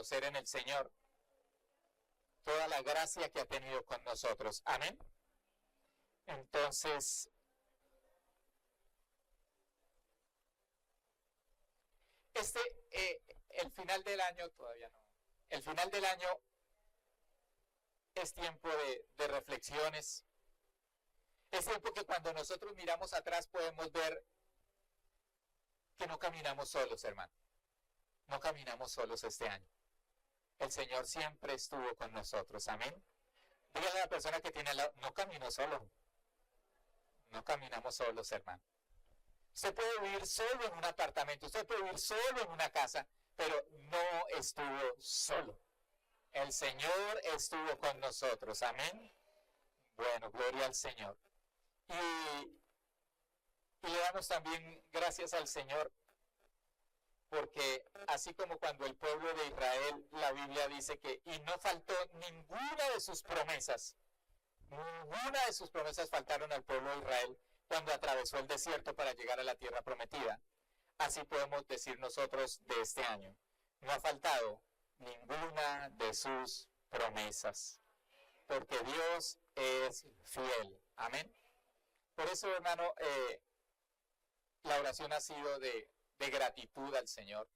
reconocer en el Señor toda la gracia que ha tenido con nosotros. Amén. Entonces, el final del año, todavía no, el final del año es tiempo de reflexiones. Es tiempo que cuando nosotros miramos atrás podemos ver que no caminamos solos, hermano. No caminamos solos este año. El Señor siempre estuvo con nosotros. Amén. Dígale a la persona que tiene al lado, no camino solo. No caminamos solos, hermano. Usted puede vivir solo en un apartamento, usted puede vivir solo en una casa, pero no estuvo solo. El Señor estuvo con nosotros. Amén. Bueno, gloria al Señor. Y le damos también gracias al Señor, porque así como cuando el pueblo de Israel, la Biblia dice que, y no faltó ninguna de sus promesas faltaron al pueblo de Israel cuando atravesó el desierto para llegar a la tierra prometida. Así podemos decir nosotros de este año, no ha faltado ninguna de sus promesas, porque Dios es fiel. Amén. Por eso, hermano, la oración ha sido de gratitud al Señor,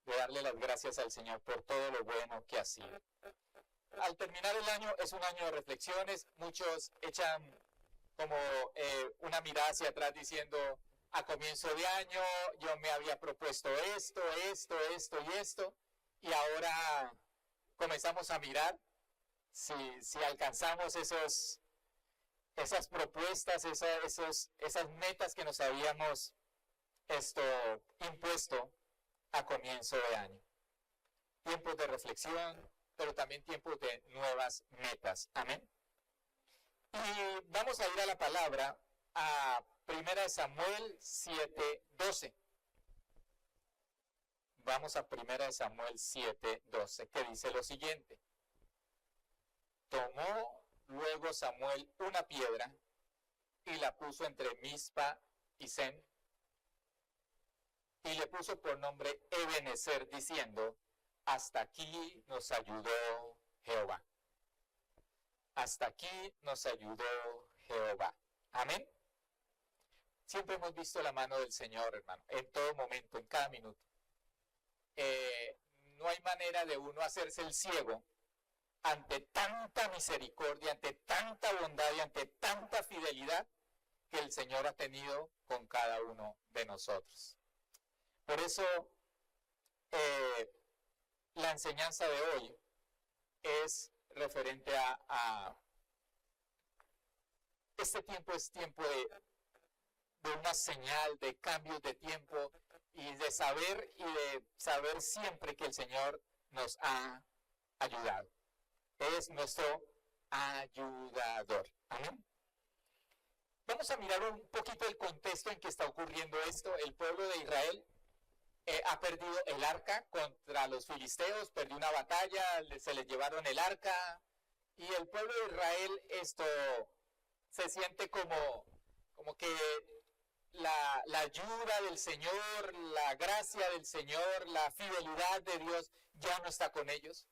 de darle las gracias al Señor por todo lo bueno que ha sido. Al terminar el año es un año de reflexiones, muchos echan como una mirada hacia atrás diciendo, a comienzo de año yo me había propuesto esto y esto, y ahora comenzamos a mirar si alcanzamos esas propuestas, esas metas que nos habíamos impuesto a comienzo de año. Tiempos de reflexión, pero también tiempos de nuevas metas. Amén. Y vamos a ir a la palabra, a 1 Samuel 7:12. Vamos a 1 Samuel 7:12, que dice lo siguiente. Tomó luego Samuel una piedra y la puso entre Mizpa y Sen, y le puso por nombre Ebenezer, diciendo, hasta aquí nos ayudó Jehová. Hasta aquí nos ayudó Jehová. Amén. Siempre hemos visto la mano del Señor, hermano, en todo momento, en cada minuto. No hay manera de uno hacerse el ciego ante tanta misericordia, ante tanta bondad y ante tanta fidelidad que el Señor ha tenido con cada uno de nosotros. Por eso, la enseñanza de hoy es referente a este tiempo es tiempo de una señal, de cambios de tiempo y de saber siempre que el Señor nos ha ayudado. Es nuestro ayudador. Amén. Vamos a mirar un poquito el contexto en que está ocurriendo esto. El pueblo de Israel ha perdido el arca contra los filisteos, perdió una batalla, se les llevaron el arca, y el pueblo de Israel se siente como que la ayuda del Señor, la gracia del Señor, la fidelidad de Dios ya no está con ellos.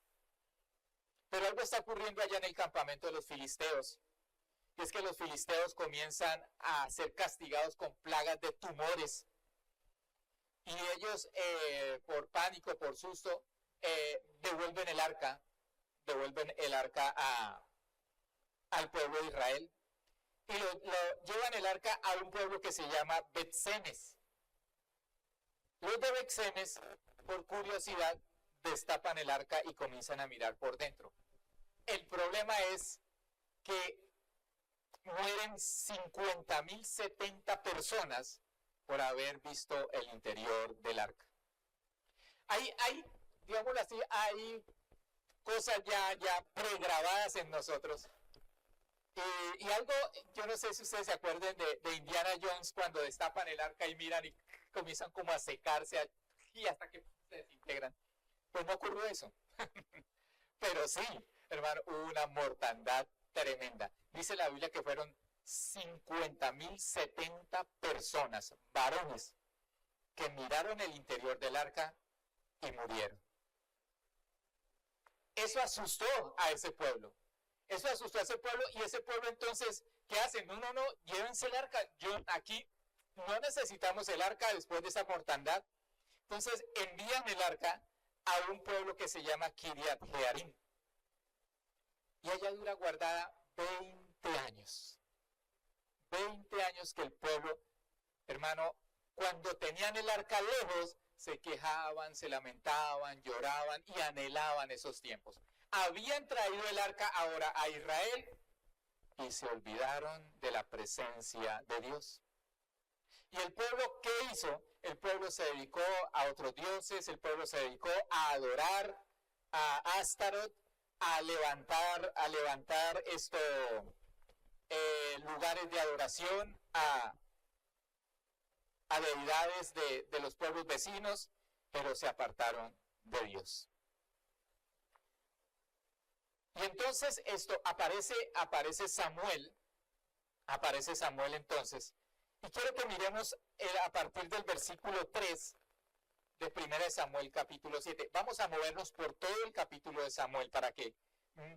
Pero algo está ocurriendo allá en el campamento de los filisteos, que es que los filisteos comienzan a ser castigados con plagas de tumores. Y ellos, por pánico, por susto, devuelven el arca al pueblo de Israel. Y lo llevan el arca a un pueblo que se llama Bet-Semes. Los de Bet-Semes, por curiosidad, destapan el arca y comienzan a mirar por dentro. El problema es que mueren 50.070 personas por haber visto el interior del arca. Hay digámoslo así, hay cosas ya pregrabadas en nosotros. Y algo, yo no sé si ustedes se acuerdan de Indiana Jones cuando destapan el arca y miran y comienzan como a secarse y hasta que se desintegran. Pues no ocurrió eso. Pero sí, hermano, hubo una mortandad tremenda. Dice la Biblia que fueron 50.070 personas, varones, que miraron el interior del arca y murieron. Eso asustó a ese pueblo. Eso asustó a ese pueblo y ese pueblo entonces, ¿qué hacen? No, llévense el arca. Aquí no necesitamos el arca después de esa mortandad. Entonces envían el arca a un pueblo que se llama Kiriat Jearim. Y allá dura guardada 20 años. 20 años que el pueblo, hermano, cuando tenían el arca lejos, se quejaban, se lamentaban, lloraban y anhelaban esos tiempos. Habían traído el arca ahora a Israel y se olvidaron de la presencia de Dios. ¿Y el pueblo qué hizo? El pueblo se dedicó a otros dioses, el pueblo se dedicó a adorar a Astarot, a levantar lugares de adoración a deidades de los pueblos vecinos, pero se apartaron de Dios. Y entonces aparece Samuel entonces, y quiero que miremos a partir del versículo 3 de 1 Samuel capítulo 7. Vamos a movernos por todo el capítulo de Samuel para que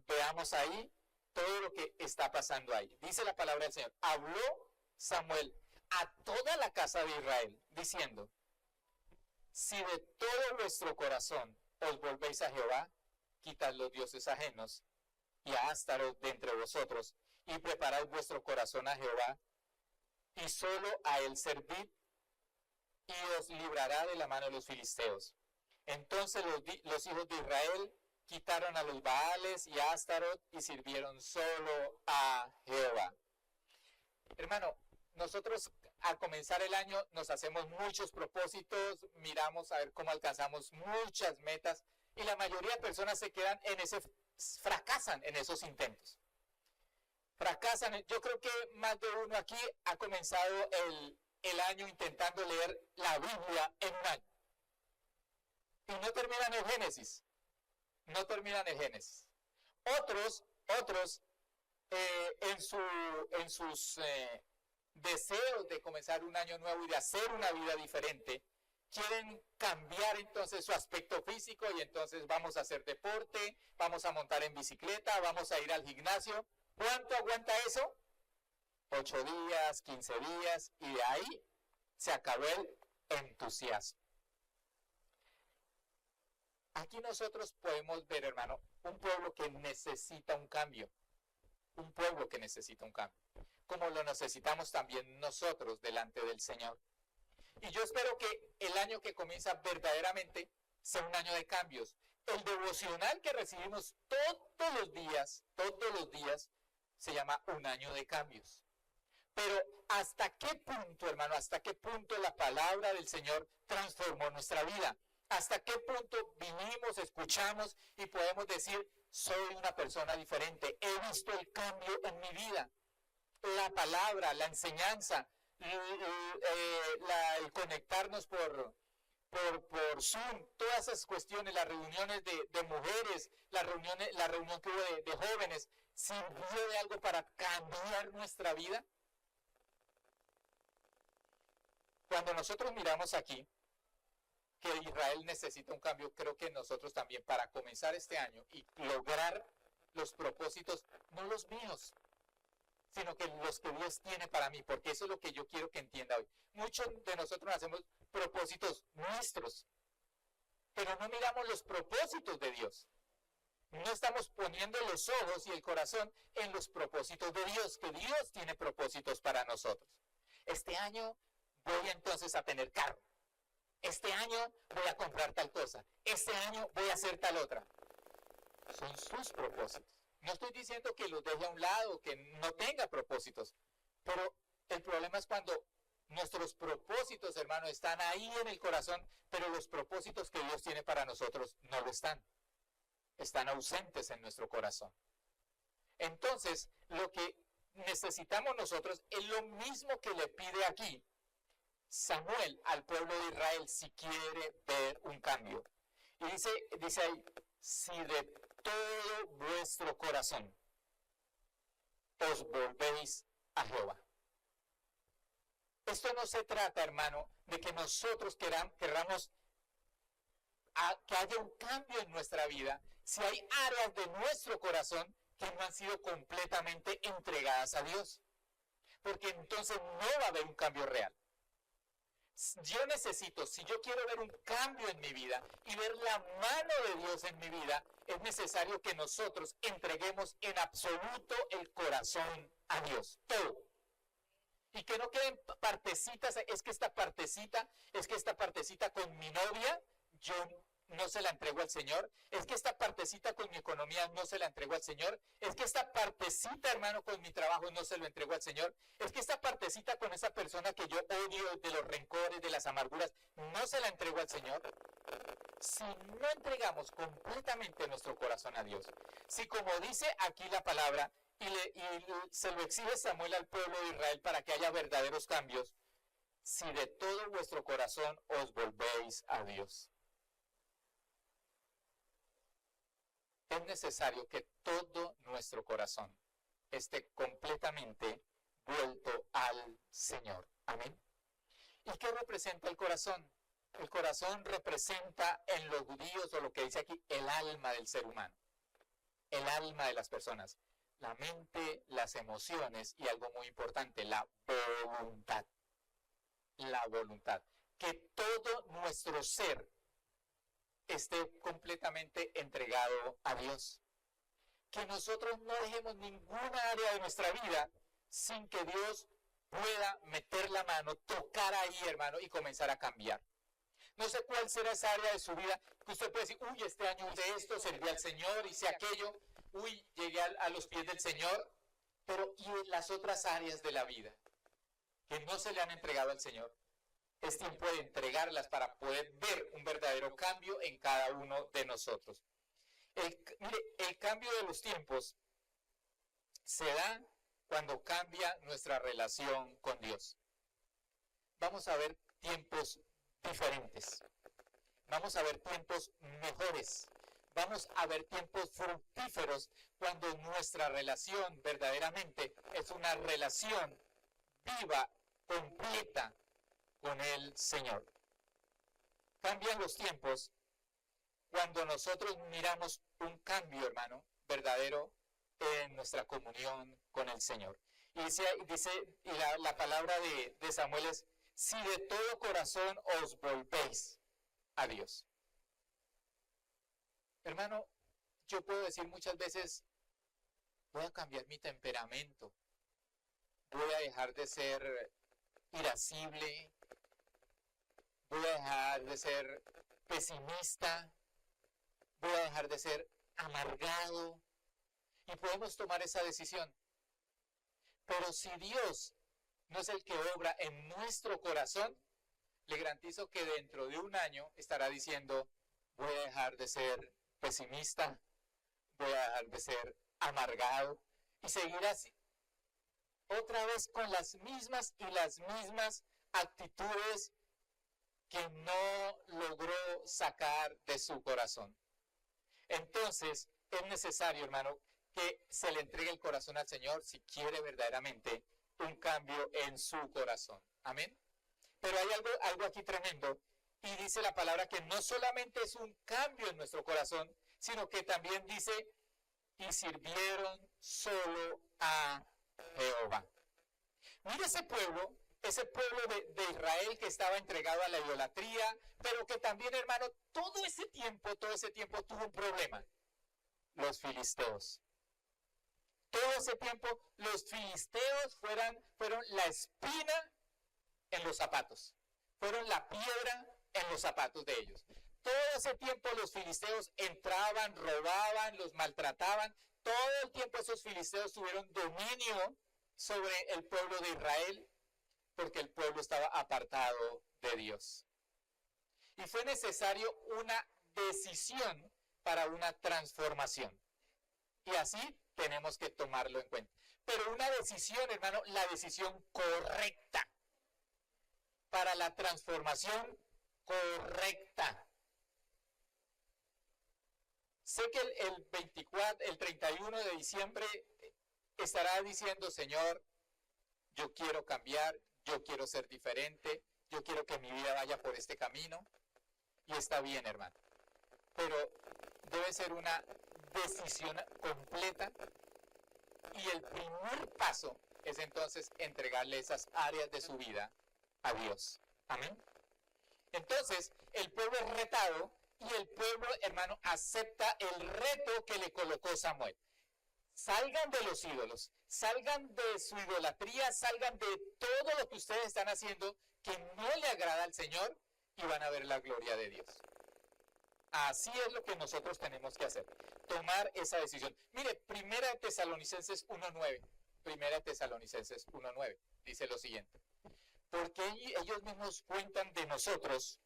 veamos ahí todo lo que está pasando ahí. Dice la palabra del Señor: habló Samuel a toda la casa de Israel, diciendo: si de todo vuestro corazón os volvéis a Jehová, quitad los dioses ajenos y a Astarot de entre vosotros, y preparad vuestro corazón a Jehová, y solo a él servid, y os librará de la mano de los filisteos. Entonces los hijos de Israel quitaron a los Baales y a Astarot y sirvieron solo a Jehová. Hermano, nosotros al comenzar el año nos hacemos muchos propósitos, miramos a ver cómo alcanzamos muchas metas y la mayoría de personas se quedan fracasan en esos intentos. Fracasan. Yo creo que más de uno aquí ha comenzado el año intentando leer la Biblia en un año. Y no terminan el Génesis. Otros en sus deseos de comenzar un año nuevo y de hacer una vida diferente, quieren cambiar entonces su aspecto físico y entonces vamos a hacer deporte, vamos a montar en bicicleta, vamos a ir al gimnasio. ¿Cuánto aguanta eso? 8 días, 15 días, y de ahí se acabó el entusiasmo. Aquí nosotros podemos ver, hermano, un pueblo que necesita un cambio. Un pueblo que necesita un cambio. Como lo necesitamos también nosotros delante del Señor. Y yo espero que el año que comienza verdaderamente sea un año de cambios. El devocional que recibimos todos los días, se llama un año de cambios. Pero ¿hasta qué punto, hermano, hasta qué punto la palabra del Señor transformó nuestra vida? ¿Hasta qué punto vinimos, escuchamos y podemos decir, soy una persona diferente, he visto el cambio en mi vida? La palabra, la enseñanza, el conectarnos por Zoom, todas esas cuestiones, las reuniones de mujeres, la reunión que hubo de jóvenes, ¿sirvió de algo para cambiar nuestra vida? Cuando nosotros miramos aquí que Israel necesita un cambio, creo que nosotros también, para comenzar este año y lograr los propósitos, no los míos, sino que los que Dios tiene para mí, porque eso es lo que yo quiero que entienda hoy. Muchos de nosotros hacemos propósitos nuestros, pero no miramos los propósitos de Dios. No estamos poniendo los ojos y el corazón en los propósitos de Dios, que Dios tiene propósitos para nosotros. Este año voy entonces a tener carro. Este año voy a comprar tal cosa. Este año voy a hacer tal otra. Son sus propósitos. No estoy diciendo que los deje a un lado, que no tenga propósitos. Pero el problema es cuando nuestros propósitos, hermano, están ahí en el corazón, pero los propósitos que Dios tiene para nosotros no lo están. Están ausentes en nuestro corazón. Entonces, lo que necesitamos nosotros es lo mismo que le pide aquí Samuel al pueblo de Israel si quiere ver un cambio. Y dice ahí, si de todo vuestro corazón os volvéis a Jehová. Esto no se trata, hermano, de que nosotros querramos que haya un cambio en nuestra vida si hay áreas de nuestro corazón que no han sido completamente entregadas a Dios. Porque entonces no va a haber un cambio real. Yo necesito, si yo quiero ver un cambio en mi vida y ver la mano de Dios en mi vida, es necesario que nosotros entreguemos en absoluto el corazón a Dios, todo. Y que no queden partecitas, es que esta partecita con mi novia, yo no se la entrego al Señor, es que esta partecita con mi economía no se la entrego al Señor, es que esta partecita, hermano, con mi trabajo no se lo entrego al Señor, es que esta partecita con esa persona que yo odio, de los rencores, de las amarguras, no se la entrego al Señor. Si no entregamos completamente nuestro corazón a Dios, si como dice aquí la palabra, y se lo exige Samuel al pueblo de Israel para que haya verdaderos cambios, si de todo vuestro corazón os volvéis a Dios. Es necesario que todo nuestro corazón esté completamente vuelto al Señor. Amén. ¿Y qué representa el corazón? El corazón representa en los judíos, o lo que dice aquí, el alma del ser humano, el alma de las personas, la mente, las emociones y algo muy importante, la voluntad. La voluntad. Que todo nuestro ser esté completamente entregado a Dios. Que nosotros no dejemos ninguna área de nuestra vida sin que Dios pueda meter la mano, tocar ahí, hermano, y comenzar a cambiar. No sé cuál será esa área de su vida que usted puede decir, uy, este año hice esto, serví al Señor, hice aquello, uy, llegué a los pies del Señor, pero ¿y las otras áreas de la vida que no se le han entregado al Señor? Es tiempo de entregarlas para poder ver un verdadero cambio en cada uno de nosotros. Mire, el cambio de los tiempos se da cuando cambia nuestra relación con Dios. Vamos a ver tiempos diferentes. Vamos a ver tiempos mejores. Vamos a ver tiempos fructíferos cuando nuestra relación verdaderamente es una relación viva, completa con el Señor. Cambian los tiempos cuando nosotros miramos un cambio, hermano, verdadero en nuestra comunión con el Señor. Y la palabra de Samuel es, si de todo corazón os volvéis a Dios. Hermano, yo puedo decir muchas veces, voy a cambiar mi temperamento, voy a dejar de ser irascible, voy a dejar de ser pesimista, voy a dejar de ser amargado, y podemos tomar esa decisión. Pero si Dios no es el que obra en nuestro corazón, le garantizo que dentro de un año estará diciendo, voy a dejar de ser pesimista, voy a dejar de ser amargado, y seguir así, otra vez con las mismas actitudes que no logró sacar de su corazón. Entonces, es necesario, hermano, que se le entregue el corazón al Señor si quiere verdaderamente un cambio en su corazón. Amén. Pero hay algo aquí tremendo, y dice la palabra que no solamente es un cambio en nuestro corazón, sino que también dice, y sirvieron solo a Jehová. Mira ese pueblo de Israel que estaba entregado a la idolatría, pero que también, hermano, todo ese tiempo tuvo un problema. Los filisteos. Todo ese tiempo los filisteos fueron la espina en los zapatos. Fueron la piedra en los zapatos de ellos. Todo ese tiempo los filisteos entraban, robaban, los maltrataban. Todo el tiempo esos filisteos tuvieron dominio sobre el pueblo de Israel, porque el pueblo estaba apartado de Dios. Y fue necesario una decisión para una transformación. Y así tenemos que tomarlo en cuenta. Pero una decisión, hermano, la decisión correcta para la transformación correcta. Sé que el 31 de diciembre estará diciendo, Señor, yo quiero cambiar, yo quiero ser diferente, yo quiero que mi vida vaya por este camino. Y está bien, hermano. Pero debe ser una decisión completa y el primer paso es entonces entregarle esas áreas de su vida a Dios. Amén. Entonces, el pueblo es retado y el pueblo, hermano, acepta el reto que le colocó Samuel. Salgan de los ídolos, salgan de su idolatría, salgan de todo lo que ustedes están haciendo que no le agrada al Señor y van a ver la gloria de Dios. Así es lo que nosotros tenemos que hacer, tomar esa decisión. Mire, Primera de Tesalonicenses 1:9, Primera de Tesalonicenses 1:9, dice lo siguiente. Porque ellos mismos cuentan de nosotros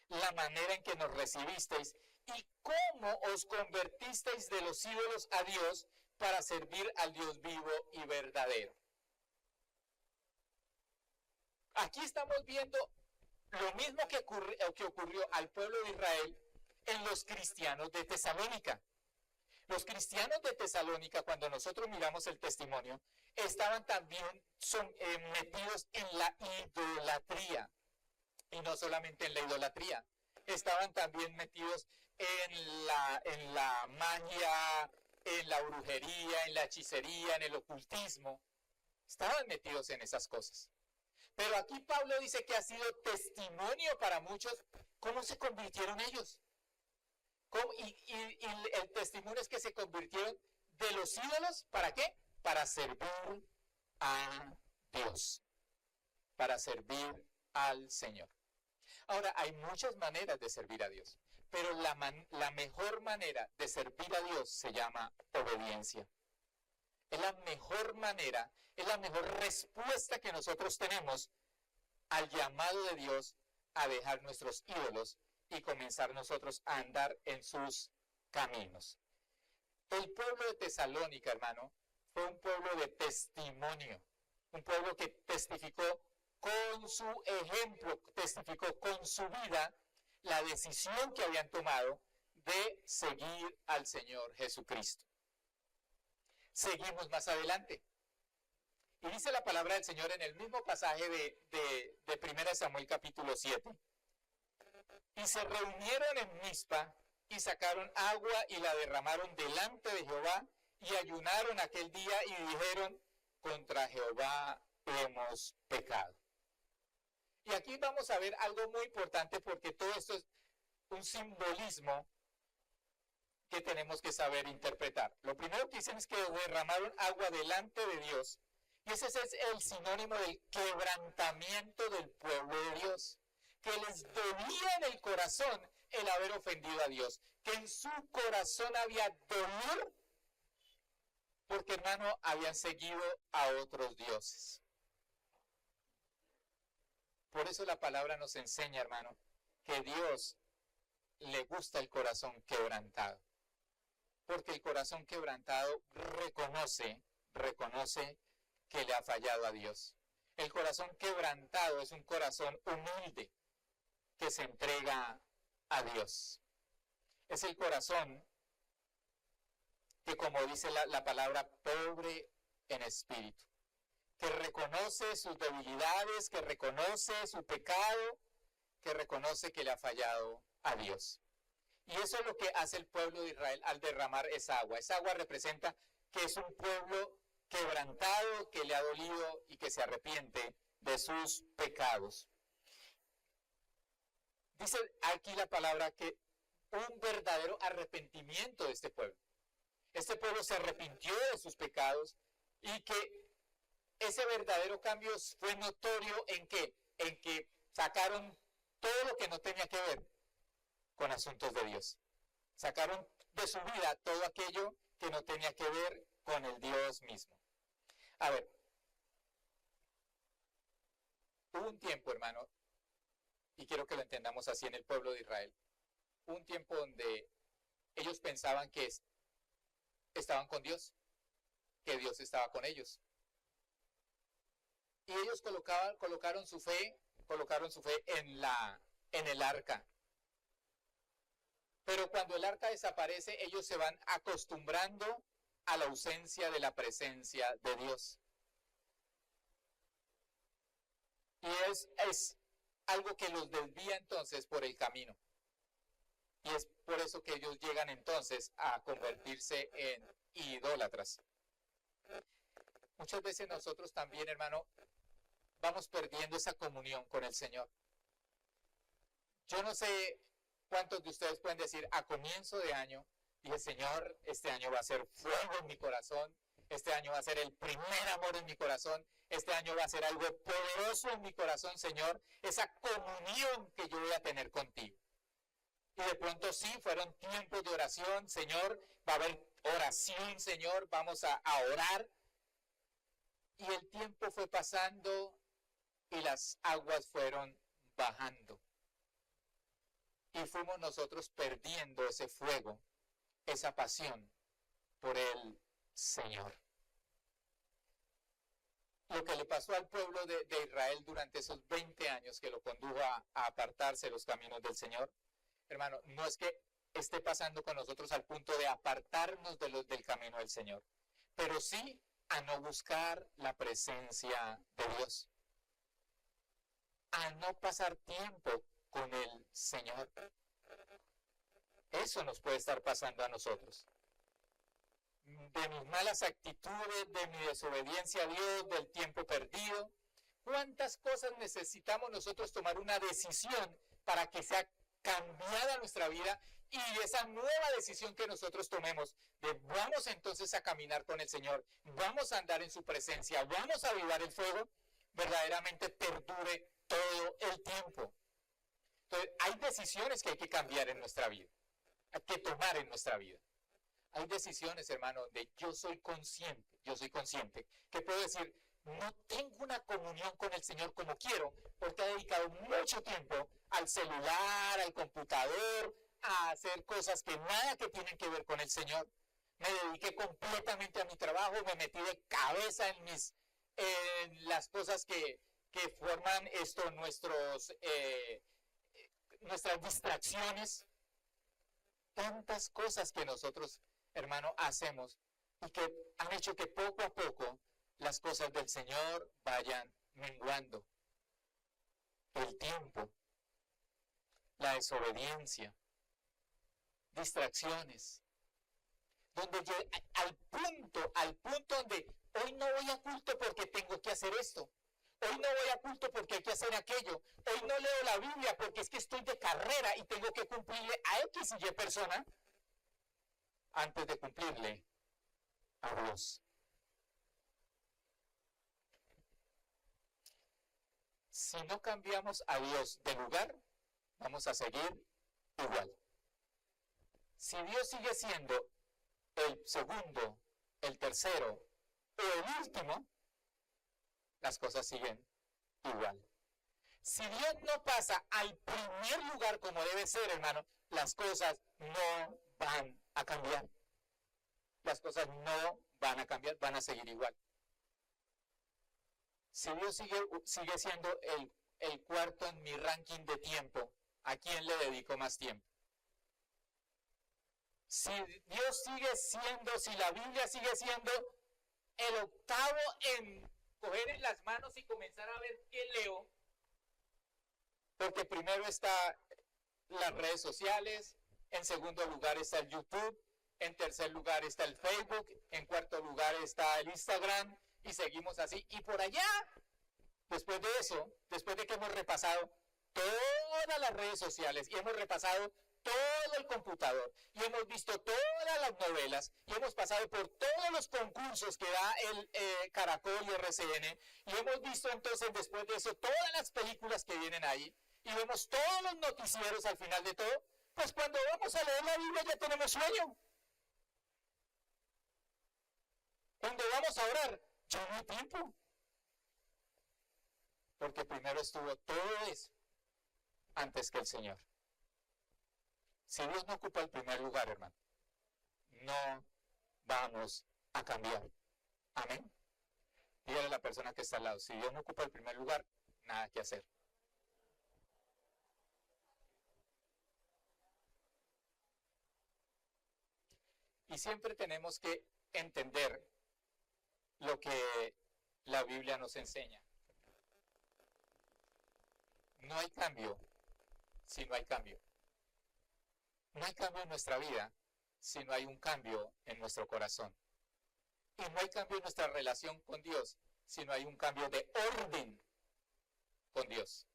la manera en que nos recibisteis y cómo os convertisteis de los ídolos a Dios para servir al Dios vivo y verdadero. Aquí estamos viendo lo mismo que ocurrió al pueblo de Israel en los cristianos de Tesalónica. Los cristianos de Tesalónica, cuando nosotros miramos el testimonio, estaban también metidos en la idolatría. Y no solamente en la idolatría, estaban también metidos en la magia, en la brujería, en la hechicería, en el ocultismo. Estaban metidos en esas cosas. Pero aquí Pablo dice que ha sido testimonio para muchos cómo se convirtieron ellos. Y el testimonio es que se convirtieron de los ídolos, ¿para qué? Para servir a Dios, para servir al Señor. Ahora, hay muchas maneras de servir a Dios, pero la mejor manera de servir a Dios se llama obediencia. Es la mejor manera, es la mejor respuesta que nosotros tenemos al llamado de Dios a dejar nuestros ídolos y comenzar nosotros a andar en sus caminos. El pueblo de Tesalónica, hermano, fue un pueblo de testimonio, un pueblo que testificó con su ejemplo, testificó con su vida la decisión que habían tomado de seguir al Señor Jesucristo. Seguimos más adelante. Y dice la palabra del Señor en el mismo pasaje de 1 Samuel capítulo 7. Y se reunieron en Mizpa y sacaron agua y la derramaron delante de Jehová y ayunaron aquel día y dijeron, contra Jehová hemos pecado. Y aquí vamos a ver algo muy importante porque todo esto es un simbolismo que tenemos que saber interpretar. Lo primero que dicen es que derramaron agua delante de Dios. Y ese es el sinónimo del quebrantamiento del pueblo de Dios. Que les dolía en el corazón el haber ofendido a Dios. Que en su corazón había dolor porque, hermano, habían seguido a otros dioses. Por eso la palabra nos enseña, hermano, que Dios le gusta el corazón quebrantado. Porque el corazón quebrantado reconoce que le ha fallado a Dios. El corazón quebrantado es un corazón humilde que se entrega a Dios. Es el corazón que, como dice la palabra, pobre en espíritu, que reconoce sus debilidades, que reconoce su pecado, que reconoce que le ha fallado a Dios. Y eso es lo que hace el pueblo de Israel al derramar esa agua. Esa agua representa que es un pueblo quebrantado, que le ha dolido y que se arrepiente de sus pecados. Dice aquí la palabra que un verdadero arrepentimiento de este pueblo. Este pueblo se arrepintió de sus pecados y que ese verdadero cambio fue notorio en que sacaron todo lo que no tenía que ver con asuntos de Dios. Sacaron de su vida todo aquello que no tenía que ver con el Dios mismo. A ver, hubo un tiempo, hermano, y quiero que lo entendamos así en el pueblo de Israel, un tiempo donde ellos pensaban que estaban con Dios, que Dios estaba con ellos. Y ellos colocaron su fe en el arca. Pero cuando el arca desaparece, ellos se van acostumbrando a la ausencia de la presencia de Dios. Y es algo que los desvía entonces por el camino. Y es por eso que ellos llegan entonces a convertirse en idólatras. Muchas veces nosotros también, hermano, vamos perdiendo esa comunión con el Señor. Yo no sé cuántos de ustedes pueden decir, a comienzo de año, dije, Señor, este año va a ser fuego en mi corazón, este año va a ser el primer amor en mi corazón, este año va a ser algo poderoso en mi corazón, Señor, esa comunión que yo voy a tener contigo. Y de pronto sí, fueron tiempos de oración, Señor, va a haber oración, Señor, vamos a orar. Y el tiempo fue pasando y las aguas fueron bajando. Y fuimos nosotros perdiendo ese fuego, esa pasión por el Señor. Lo que le pasó al pueblo de Israel durante esos 20 años que lo condujo a apartarse de los caminos del Señor, hermano, no es que esté pasando con nosotros al punto de apartarnos del camino del Señor, pero sí a no buscar la presencia de Dios, a no pasar tiempo con el Señor. Eso nos puede estar pasando a nosotros. De mis malas actitudes, de mi desobediencia a Dios, del tiempo perdido. ¿Cuántas cosas necesitamos nosotros tomar una decisión para que sea cambiada nuestra vida? Y esa nueva decisión que nosotros tomemos, de vamos entonces a caminar con el Señor, vamos a andar en su presencia, vamos a avivar el fuego, verdaderamente perdure todo el tiempo. Entonces, hay decisiones que hay que cambiar en nuestra vida, hay que tomar en nuestra vida. Hay decisiones, hermano, de yo soy consciente, que puedo decir, no tengo una comunión con el Señor como quiero, porque he dedicado mucho tiempo al celular, al computador, a hacer cosas que nada que tienen que ver con el Señor. Me dediqué completamente a mi trabajo, me metí de cabeza en las cosas que forman nuestras distracciones. Tantas cosas que nosotros, hermano, hacemos y que han hecho que poco a poco las cosas del Señor vayan menguando. El tiempo, la desobediencia, distracciones, donde yo, al punto donde hoy no voy a culto porque tengo que hacer esto, hoy no voy a culto porque hay que hacer aquello, hoy no leo la Biblia porque es que estoy de carrera y tengo que cumplirle a X y Y persona antes de cumplirle a Dios. Si no cambiamos a Dios de lugar, vamos a seguir igual. Si Dios sigue siendo el segundo, el tercero o el último, las cosas siguen igual. Si Dios no pasa al primer lugar como debe ser, hermano, las cosas no van a cambiar. Las cosas no van a cambiar, van a seguir igual. Si Dios sigue siendo el cuarto en mi ranking de tiempo, ¿a quién le dedico más tiempo? Si Dios sigue siendo, si la Biblia sigue siendo el octavo en coger en las manos y comenzar a ver qué leo, porque primero está las redes sociales, en segundo lugar está el YouTube, en tercer lugar está el Facebook, en cuarto lugar está el Instagram, y seguimos así. Y por allá, después de eso, después de que hemos repasado todas las redes sociales y hemos repasado todo el computador y hemos visto todas las novelas y hemos pasado por todos los concursos que da el Caracol y RCN y hemos visto entonces después de eso todas las películas que vienen ahí y vemos todos los noticieros al final de todo, pues cuando vamos a leer la Biblia ya tenemos sueño. Cuando vamos a orar, ya no hay tiempo. Porque primero estuvo todo eso antes que el Señor. Si Dios no ocupa el primer lugar, hermano, no vamos a cambiar. Amén. Dígale a la persona que está al lado, si Dios no ocupa el primer lugar, nada que hacer. Y siempre tenemos que entender lo que la Biblia nos enseña. No hay cambio si no hay cambio. No hay cambio en nuestra vida si no hay un cambio en nuestro corazón. Y no hay cambio en nuestra relación con Dios si no hay un cambio de orden con Dios.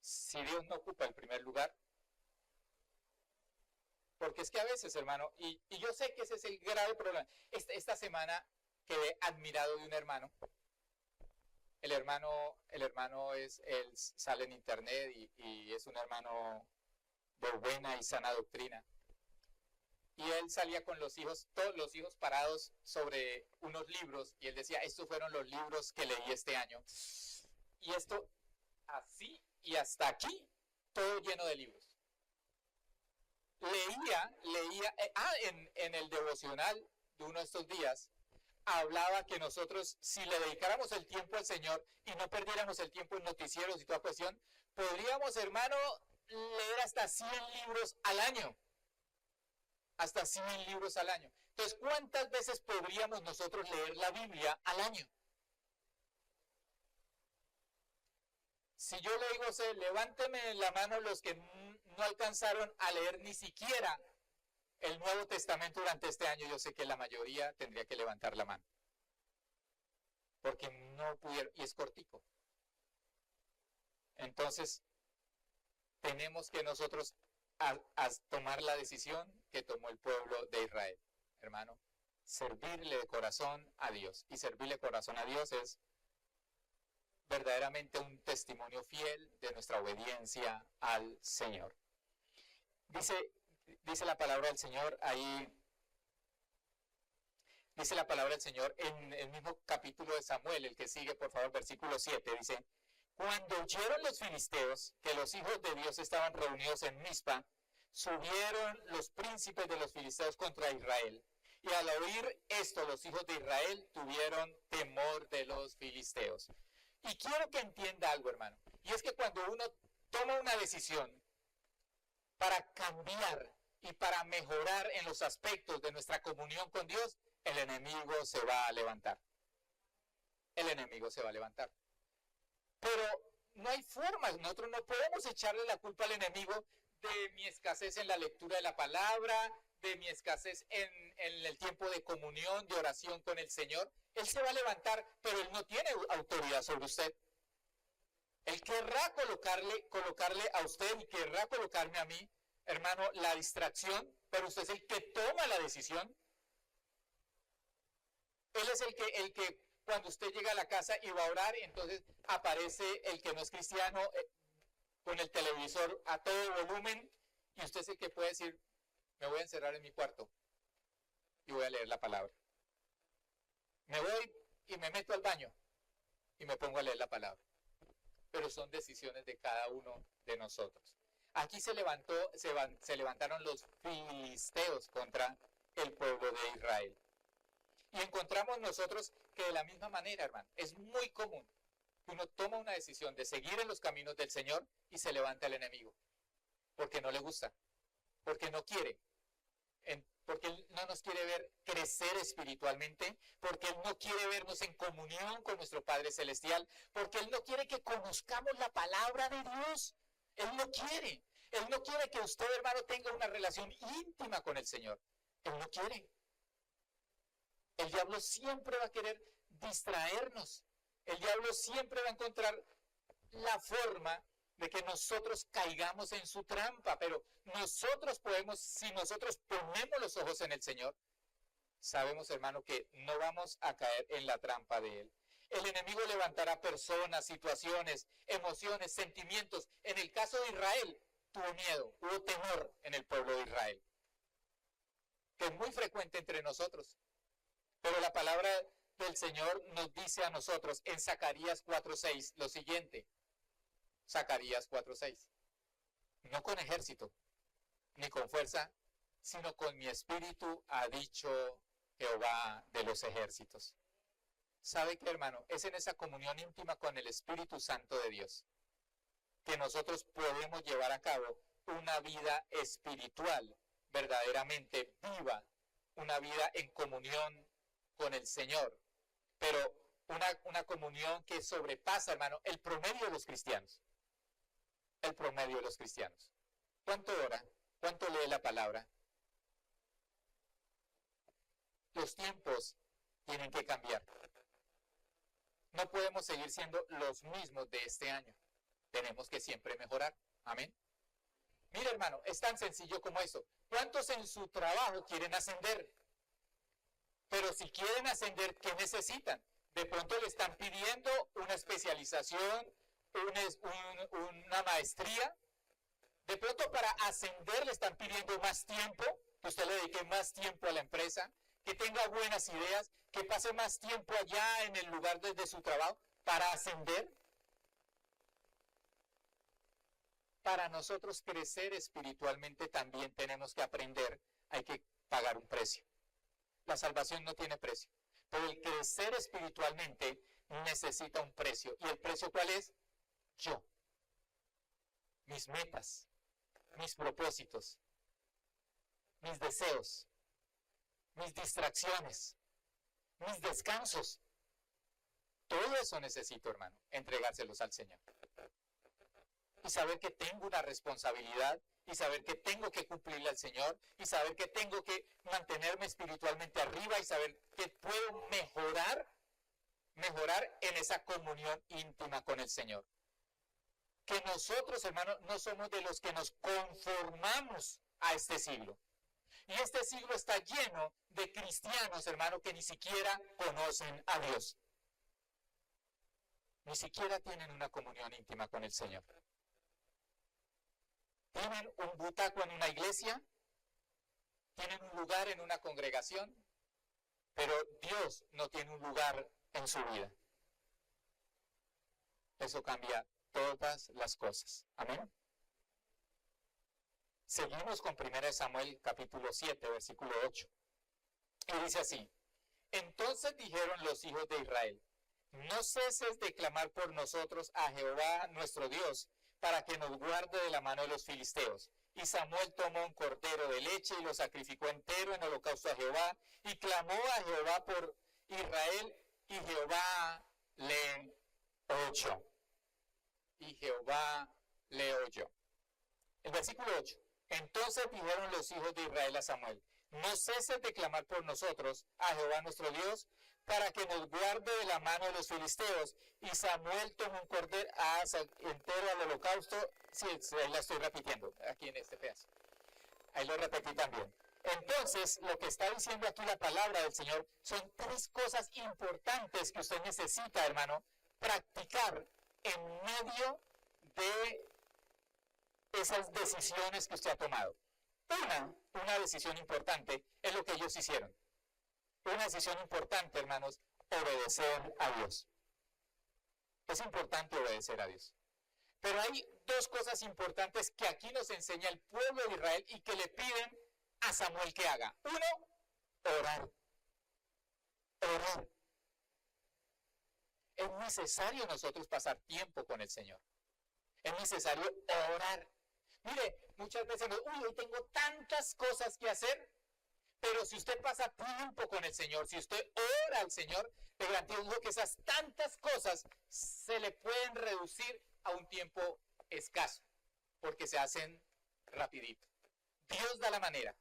Si Dios no ocupa el primer lugar, porque es que a veces, hermano, y yo sé que ese es el grave problema. Esta semana quedé admirado de un hermano. El hermano él sale en internet y es un hermano de buena y sana doctrina. Y él salía con los hijos, todos los hijos parados sobre unos libros, y él decía, estos fueron los libros que leí este año. Y esto, así y hasta aquí, todo lleno de libros. En el devocional de uno de estos días, hablaba que nosotros, si le dedicáramos el tiempo al Señor y no perdiéramos el tiempo en noticieros y toda cuestión, podríamos, hermano, leer hasta 100 libros al año. Hasta 100 libros al año. Entonces, ¿cuántas veces podríamos nosotros leer la Biblia al año? Si yo le digo, levánteme la mano los que no alcanzaron a leer ni siquiera el Nuevo Testamento durante este año, yo sé que la mayoría tendría que levantar la mano. Porque no pudieron, y es cortico. Entonces, tenemos que nosotros a tomar la decisión que tomó el pueblo de Israel, hermano, servirle de corazón a Dios. Y servirle de corazón a Dios es verdaderamente un testimonio fiel de nuestra obediencia al Señor. Dice la palabra del Señor ahí, dice la palabra del Señor en el mismo capítulo de Samuel, el que sigue, por favor, versículo 7, dice, cuando oyeron los filisteos que los hijos de Dios estaban reunidos en Mizpa, subieron los príncipes de los filisteos contra Israel. Y al oír esto, los hijos de Israel tuvieron temor de los filisteos. Y quiero que entienda algo, hermano. Y es que cuando uno toma una decisión para cambiar y para mejorar en los aspectos de nuestra comunión con Dios, el enemigo se va a levantar. El enemigo se va a levantar. Pero no hay formas, nosotros no podemos echarle la culpa al enemigo de mi escasez en la lectura de la palabra, de mi escasez en el tiempo de comunión, de oración con el Señor. Él se va a levantar, pero él no tiene autoridad sobre usted. Él querrá colocarle a usted y querrá colocarme a mí, hermano, la distracción, pero usted es el que toma la decisión. Él es el que cuando usted llega a la casa y va a orar, entonces aparece el que no es cristiano con el televisor a todo volumen, y usted es el que puede decir, me voy a encerrar en mi cuarto y voy a leer la palabra. Me voy y me meto al baño y me pongo a leer la palabra. Pero son decisiones de cada uno de nosotros. Aquí se levantaron los filisteos contra el pueblo de Israel. Y encontramos nosotros que de la misma manera, hermano, es muy común que uno toma una decisión de seguir en los caminos del Señor y se levanta el enemigo. Porque no le gusta, porque no quiere, porque Él no nos quiere ver crecer espiritualmente, porque Él no quiere vernos en comunión con nuestro Padre Celestial, porque Él no quiere que conozcamos la palabra de Dios. Él no quiere que usted, hermano, tenga una relación íntima con el Señor. Él no quiere. El diablo siempre va a querer distraernos. El diablo siempre va a encontrar la forma de que nosotros caigamos en su trampa, pero nosotros podemos, si nosotros ponemos los ojos en el Señor, sabemos, hermano, que no vamos a caer en la trampa de Él. El enemigo levantará personas, situaciones, emociones, sentimientos. En el caso de Israel, tuvo miedo, hubo temor en el pueblo de Israel, que es muy frecuente entre nosotros. Pero la palabra del Señor nos dice a nosotros en Zacarías 4:6 lo siguiente. Zacarías 4:6. No con ejército, ni con fuerza, sino con mi espíritu, ha dicho Jehová de los ejércitos. ¿Sabe qué, hermano? Es en esa comunión íntima con el Espíritu Santo de Dios que nosotros podemos llevar a cabo una vida espiritual verdaderamente viva, una vida en comunión con el Señor, pero una comunión que sobrepasa, hermano, el promedio de los cristianos. El promedio de los cristianos. ¿Cuánto ora? ¿Cuánto lee la palabra? Los tiempos tienen que cambiar. No podemos seguir siendo los mismos de este año. Tenemos que siempre mejorar. Amén. Mira, hermano, es tan sencillo como eso. ¿Cuántos en su trabajo quieren ascender? Pero si quieren ascender, ¿qué necesitan? De pronto le están pidiendo una especialización, una maestría. De pronto para ascender le están pidiendo más tiempo, que usted le dedique más tiempo a la empresa, que tenga buenas ideas, que pase más tiempo allá en el lugar de su trabajo para ascender. Para nosotros crecer espiritualmente también tenemos que aprender, hay que pagar un precio. La salvación no tiene precio, pero el crecer espiritualmente necesita un precio. ¿Y el precio cuál es? Yo. Mis metas, mis propósitos, mis deseos, mis distracciones, mis descansos. Todo eso necesito, hermano, entregárselos al Señor. Y saber que tengo una responsabilidad, y saber que tengo que cumplirle al Señor, y saber que tengo que mantenerme espiritualmente arriba, y saber que puedo mejorar en esa comunión íntima con el Señor. Que nosotros, hermanos, no somos de los que nos conformamos a este siglo. Y este siglo está lleno de cristianos, hermanos, que ni siquiera conocen a Dios. Ni siquiera tienen una comunión íntima con el Señor. Tienen un butaco en una iglesia, tienen un lugar en una congregación, pero Dios no tiene un lugar en su vida. Eso cambia todas las cosas. Amén. Seguimos con 1 Samuel capítulo 7, versículo 8. Y dice así: Entonces dijeron los hijos de Israel: No ceses de clamar por nosotros a Jehová nuestro Dios, para que nos guarde de la mano de los filisteos. Y Samuel tomó un cordero de leche y lo sacrificó entero en holocausto a Jehová, y clamó a Jehová por Israel, y Jehová le oyó. Y Jehová le oyó. El versículo 8. Entonces dijeron los hijos de Israel a Samuel: No ceses de clamar por nosotros a Jehová nuestro Dios, para que nos guarde de la mano de los filisteos. Y Samuel tomó un cordero entero al holocausto. Sí, ahí la estoy repitiendo, aquí en este pedazo. Ahí lo repetí también. Entonces, lo que está diciendo aquí la palabra del Señor son tres cosas importantes que usted necesita, hermano, practicar en medio de esas decisiones que usted ha tomado. Una decisión importante es lo que ellos hicieron. Una decisión importante, hermanos, obedecer a Dios. Es importante obedecer a Dios. Pero hay dos cosas importantes que aquí nos enseña el pueblo de Israel y que le piden a Samuel que haga. Uno, orar. Orar. Es necesario nosotros pasar tiempo con el Señor. Es necesario orar. Mire, muchas veces, hoy tengo tantas cosas que hacer, pero si usted pasa tiempo con el Señor, si usted ora al Señor, le garantizo que esas tantas cosas se le pueden reducir a un tiempo escaso, porque se hacen rapidito. Dios da la manera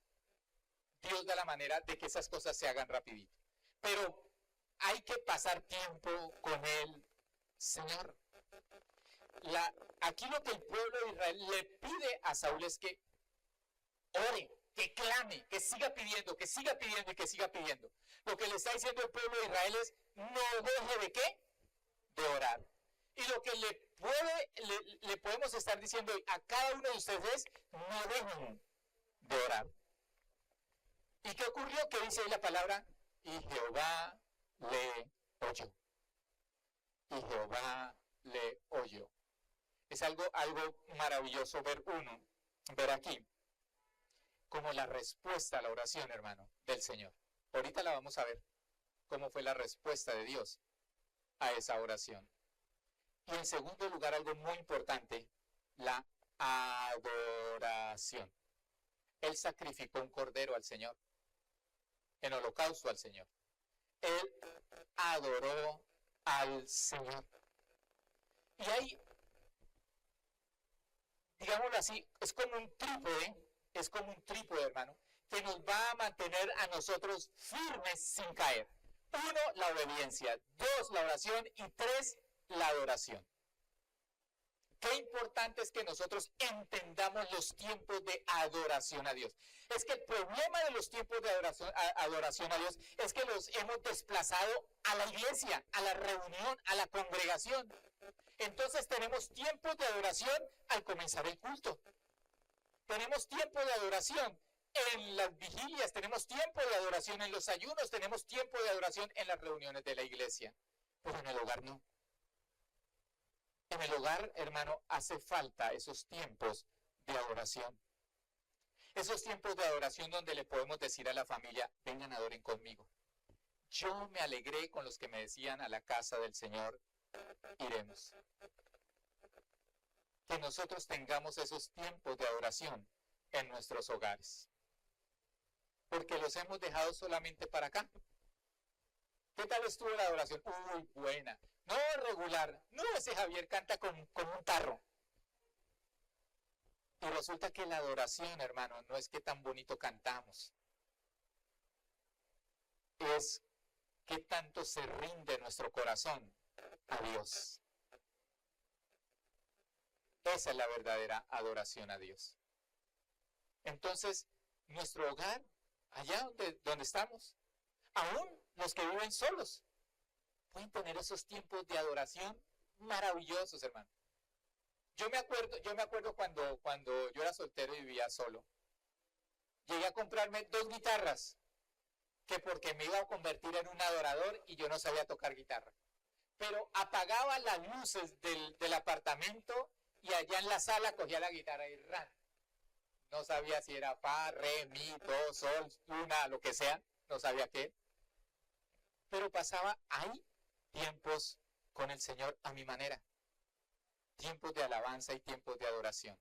de que esas cosas se hagan rapidito. Pero hay que pasar tiempo con el Señor. Aquí lo que el pueblo de Israel le pide a Saúl es que ore, que clame, que siga pidiendo y que siga pidiendo. Lo que le está diciendo el pueblo de Israel es: no deje de ¿qué? De orar. Y lo que le podemos estar diciendo a cada uno de ustedes es: no dejen de orar. ¿Y qué ocurrió? ¿Qué dice ahí la palabra? Y Jehová le oyó. Y Jehová le oyó. Es algo maravilloso ver aquí, como la respuesta a la oración, hermano, del Señor. Ahorita la vamos a ver, cómo fue la respuesta de Dios a esa oración. Y en segundo lugar, algo muy importante, la adoración. Él sacrificó un cordero al Señor, en holocausto al Señor. Él adoró al Señor. Y ahí, digámoslo así, es como un trípode es como un trípode, hermano, que nos va a mantener a nosotros firmes sin caer. 1, la obediencia. 2, la oración. Y 3, la adoración. Qué importante es que nosotros entendamos los tiempos de adoración a Dios. Es que el problema de los tiempos de adoración a Dios es que los hemos desplazado a la iglesia, a la reunión, a la congregación. Entonces tenemos tiempos de adoración al comenzar el culto. Tenemos tiempo de adoración en las vigilias, tenemos tiempo de adoración en los ayunos, tenemos tiempo de adoración en las reuniones de la iglesia. Pero en el hogar no. En el hogar, hermano, hace falta esos tiempos de adoración. Esos tiempos de adoración donde le podemos decir a la familia, vengan, adoren conmigo. Yo me alegré con los que me decían, a la casa del Señor iremos. Que nosotros tengamos esos tiempos de adoración en nuestros hogares. Porque los hemos dejado solamente para acá. ¿Qué tal estuvo la adoración? Uy, buena. No, regular. No, ese Javier canta con un tarro. Y resulta que la adoración, hermano, no es que tan bonito cantamos. Es que tanto se rinde nuestro corazón a Dios. Esa es la verdadera adoración a Dios. Entonces, nuestro hogar, allá donde estamos, aún los que viven solos, pueden tener esos tiempos de adoración maravillosos, hermano. Yo me acuerdo cuando yo era soltero y vivía solo. Llegué a comprarme 2 guitarras, que porque me iba a convertir en un adorador y yo no sabía tocar guitarra. Pero apagaba las luces del apartamento y allá en la sala cogía la guitarra y ran. No sabía si era fa, re, mi, do, sol, luna, lo que sea, no sabía qué. Pero pasaba ahí tiempos con el Señor a mi manera. Tiempos de alabanza y tiempos de adoración.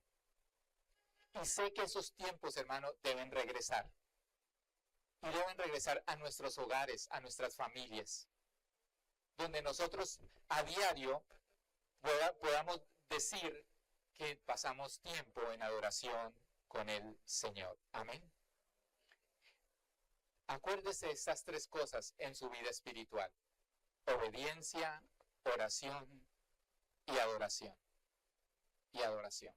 Y sé que esos tiempos, hermano, deben regresar. Y deben regresar a nuestros hogares, a nuestras familias. Donde nosotros a diario podamos decir que pasamos tiempo en adoración con el Señor. Amén. Acuérdese de estas 3 cosas en su vida espiritual: obediencia, oración y adoración. Y adoración.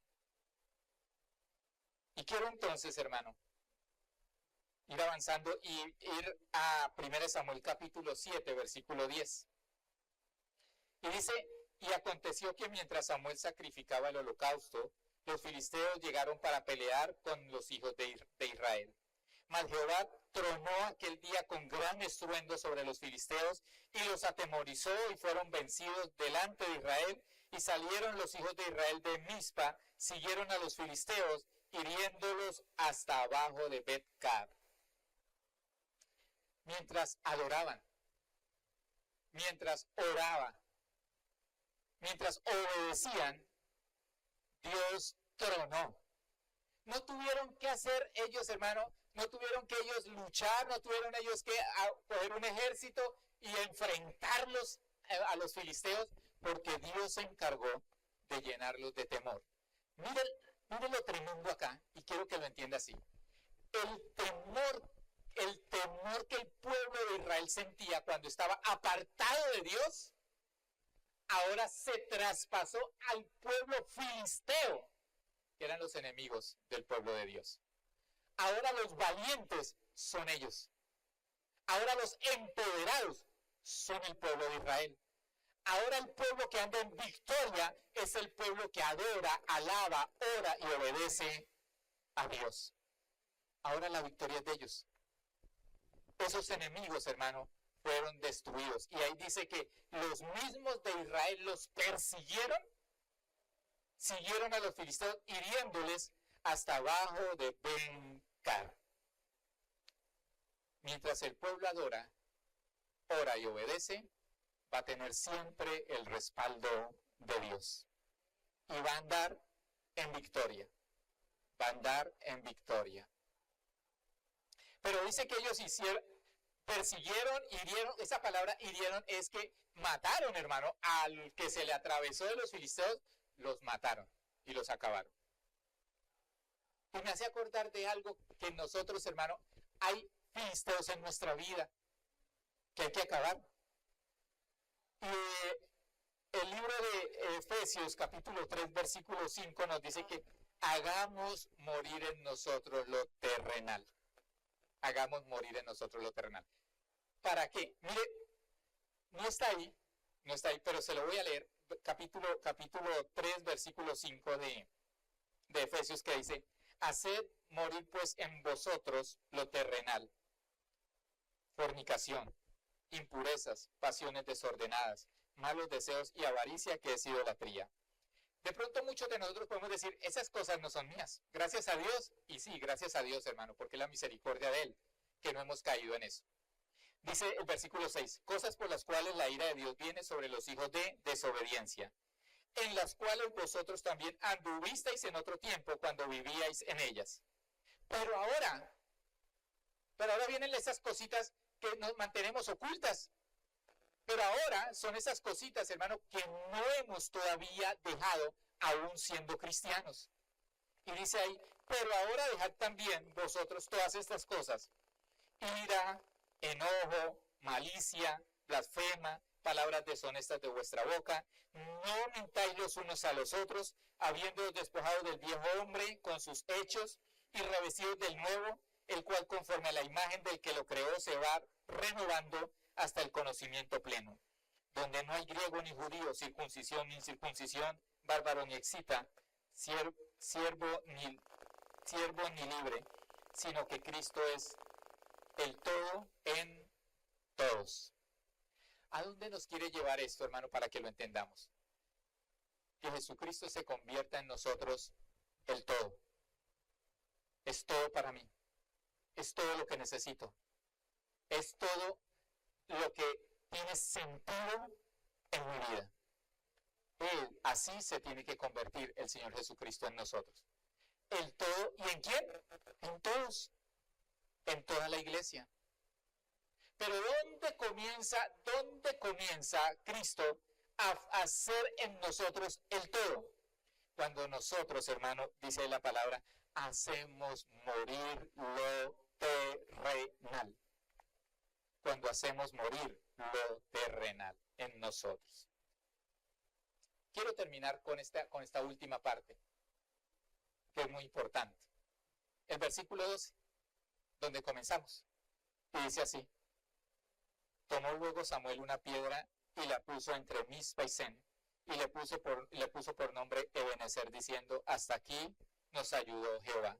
Y quiero entonces, hermano, ir avanzando y ir a 1 Samuel capítulo 7, versículo 10. Y dice: y aconteció que mientras Samuel sacrificaba el holocausto, los filisteos llegaron para pelear con los hijos de Israel. Mas Jehová tronó aquel día con gran estruendo sobre los filisteos y los atemorizó, y fueron vencidos delante de Israel. Y salieron los hijos de Israel de Mizpa, siguieron a los filisteos, hiriéndolos hasta abajo de Bet-Car. Mientras adoraban, mientras oraban, mientras obedecían, Dios tronó. No tuvieron que hacer ellos, hermano, no tuvieron que ellos luchar, no tuvieron ellos que coger un ejército y enfrentarlos a los filisteos, porque Dios se encargó de llenarlos de temor. Miren lo tremendo acá, y quiero que lo entienda así. El temor que el pueblo de Israel sentía cuando estaba apartado de Dios, ahora se traspasó al pueblo filisteo, que eran los enemigos del pueblo de Dios. Ahora los valientes son ellos. Ahora los empoderados son el pueblo de Israel. Ahora el pueblo que anda en victoria es el pueblo que adora, alaba, ora y obedece a Dios. Ahora la victoria es de ellos. Esos enemigos, hermano, fueron destruidos. Y ahí dice que los mismos de Israel los persiguieron, siguieron a los filisteos hiriéndoles hasta abajo de Ben-Car. Mientras el pueblo adora, ora y obedece, va a tener siempre el respaldo de Dios. Y va a andar en victoria. Va a andar en victoria. Pero dice que ellos persiguieron, hirieron. Esa palabra hirieron es que mataron, hermano, al que se le atravesó de los filisteos, los mataron y los acabaron. Y me hace acordar de algo que nosotros, hermano, hay filisteos en nuestra vida que hay que acabar. Y el libro de Efesios, capítulo 3, versículo 5, nos dice que hagamos morir en nosotros lo terrenal. Hagamos morir en nosotros lo terrenal. ¿Para qué? Mire, no está ahí, pero se lo voy a leer. Capítulo 3, versículo 5 de Efesios, que dice: haced morir pues en vosotros lo terrenal, fornicación, impurezas, pasiones desordenadas, malos deseos y avaricia, que es idolatría. De pronto muchos de nosotros podemos decir, esas cosas no son mías. Gracias a Dios, y sí, gracias a Dios, hermano, porque es la misericordia de Él, que no hemos caído en eso. Dice el versículo 6, cosas por las cuales la ira de Dios viene sobre los hijos de desobediencia, en las cuales vosotros también anduvisteis en otro tiempo cuando vivíais en ellas. Pero ahora vienen esas cositas que nos mantenemos ocultas. Pero ahora son esas cositas, hermano, que no hemos todavía dejado aún siendo cristianos. Y dice ahí, pero ahora dejad también vosotros todas estas cosas: ira, enojo, malicia, blasfema, palabras deshonestas de vuestra boca. No mintáis los unos a los otros, habiéndoos despojado del viejo hombre con sus hechos y revestidos del nuevo, el cual conforme a la imagen del que lo creó se va renovando hasta el conocimiento pleno, donde no hay griego ni judío, circuncisión ni incircuncisión, bárbaro ni excita, siervo ni libre, sino que Cristo es el todo en todos. ¿A dónde nos quiere llevar esto, hermano, para que lo entendamos? Que Jesucristo se convierta en nosotros el todo. Es todo para mí. Es todo lo que necesito. Es todo lo que tiene sentido en mi vida. Él, así se tiene que convertir el Señor Jesucristo en nosotros. El todo, ¿y en quién? En todos. En toda la iglesia. Pero ¿dónde comienza Cristo a hacer en nosotros el todo? Cuando nosotros, hermano, dice la palabra, hacemos morir lo terrenal. Cuando hacemos morir lo terrenal en nosotros. Quiero terminar con esta última parte, que es muy importante. El versículo 12, donde comenzamos, y dice así: tomó luego Samuel una piedra y la puso entre Mizpa y Sen, y le puso por nombre Ebenezer, diciendo: hasta aquí nos ayudó Jehová.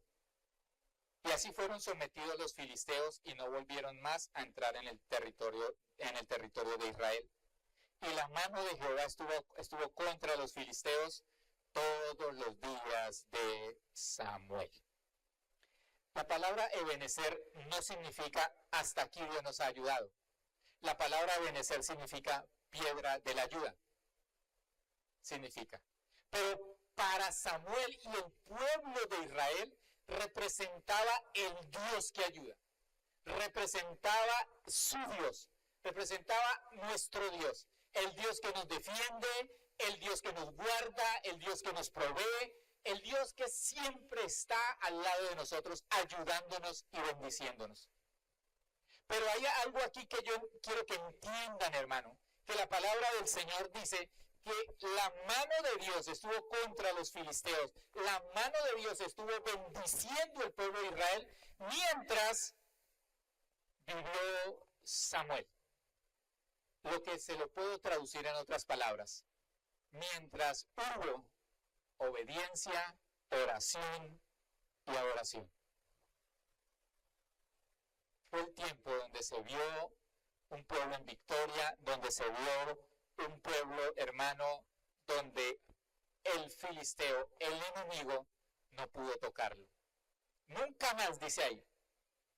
Y así fueron sometidos los filisteos y no volvieron más a entrar en el territorio de Israel. Y la mano de Jehová estuvo contra los filisteos todos los días de Samuel. La palabra Ebenezer no significa hasta aquí Dios nos ha ayudado. La palabra Ebenezer significa piedra de la ayuda. Significa. Pero para Samuel y el pueblo de Israel representaba el Dios que ayuda. Representaba su Dios. Representaba nuestro Dios. El Dios que nos defiende, el Dios que nos guarda, el Dios que nos provee, el Dios que siempre está al lado de nosotros, ayudándonos y bendiciéndonos. Pero hay algo aquí que yo quiero que entiendan, hermano, que la palabra del Señor dice que la mano de Dios estuvo contra los filisteos, la mano de Dios estuvo bendiciendo el pueblo de Israel mientras vivió Samuel. Lo que se lo puedo traducir en otras palabras: mientras hubo obediencia, oración y adoración. Fue el tiempo donde se vio un pueblo en victoria, donde se vio un pueblo, hermano, donde el filisteo, el enemigo, no pudo tocarlo. Nunca más, dice ahí.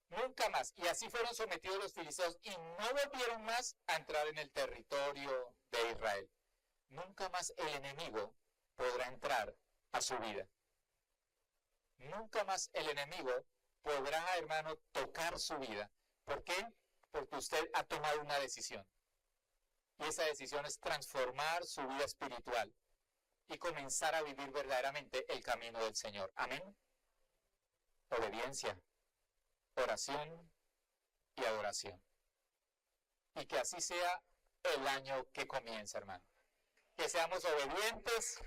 Nunca más. Y así fueron sometidos los filisteos y no volvieron más a entrar en el territorio de Israel. Nunca más el enemigo podrá entrar a su vida. Nunca más el enemigo podrá, hermano, tocar su vida. ¿Por qué? Porque usted ha tomado una decisión. Y esa decisión es transformar su vida espiritual y comenzar a vivir verdaderamente el camino del Señor. Amén. obediencia, oración y adoración. Y que así sea el año que comienza, hermano. Que seamos obedientes.